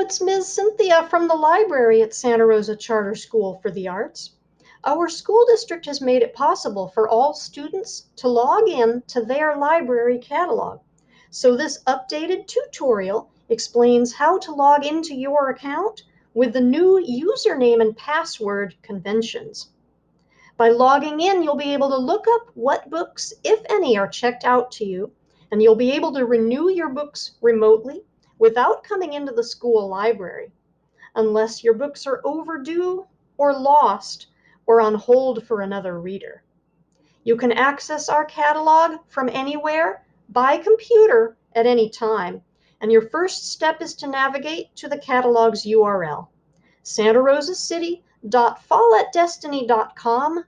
it's Ms. Cynthia from the library at Santa Rosa Charter School for the Arts. Our school district has made it possible for all students to log in to their library catalog. So this updated tutorial explains how to log into your account with the new username and password conventions. By logging in, you'll be able to look up what books, if any, are checked out to you, and you'll be able to renew your books remotely without coming into the school library, unless your books are overdue or lost or on hold for another reader. You can access our catalog from anywhere by computer at any time, and your first step is to navigate to the catalog's URL, santarosacity.falletdestiny.com/.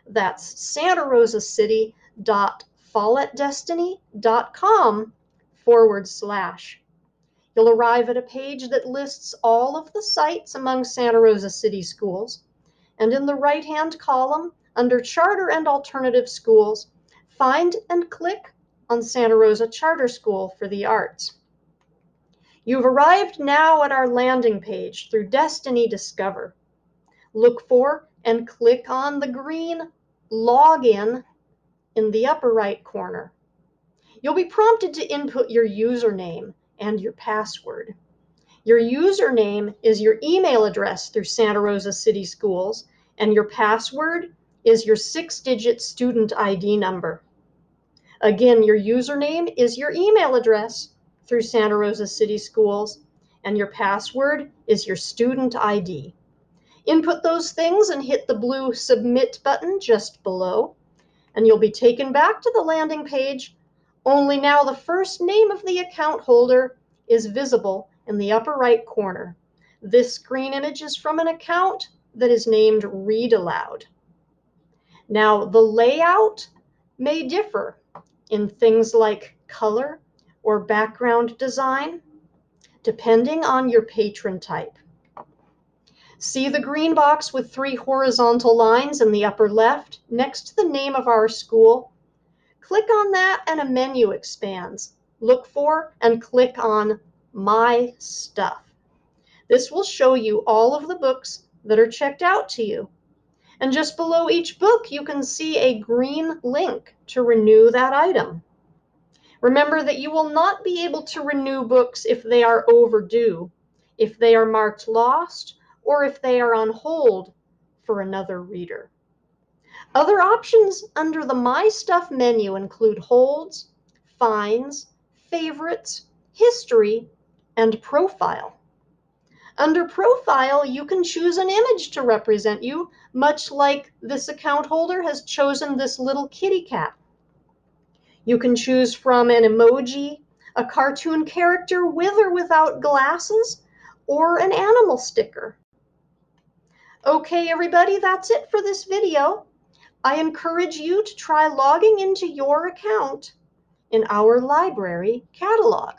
That's santarosacity.falletdestiny.com/. You'll arrive at a page that lists all of the sites among Santa Rosa City schools, and in the right-hand column, under Charter and Alternative Schools, find and click on Santa Rosa Charter School for the Arts. You've arrived now at our landing page through Destiny Discover. Look for and click on the green Login in the upper right corner. You'll be prompted to input your username and your password. Your username is your email address through Santa Rosa City Schools, and your password is your 6-digit student ID number. Again, your username is your email address through Santa Rosa City Schools, and your password is your student ID. Input those things and hit the blue Submit button just below, and you'll be taken back to the landing page, only now the first name of the account holder is visible in the upper right corner. This screen image is from an account that is named Read Aloud. Now, the layout may differ in things like color or background design, depending on your patron type. See the green box with 3 horizontal lines in the upper left next to the name of our school? Click on that and a menu expands. Look for and click on My Stuff. This will show you all of the books that are checked out to you. And just below each book, you can see a green link to renew that item. Remember that you will not be able to renew books if they are overdue, if they are marked lost, or if they are on hold for another reader. Other options under the My Stuff menu include holds, finds, favorites, history, and profile. Under profile, you can choose an image to represent you, much like this account holder has chosen this little kitty cat. You can choose from an emoji, a cartoon character with or without glasses, or an animal sticker. Okay, everybody, that's it for this video. I encourage you to try logging into your account in our library catalog.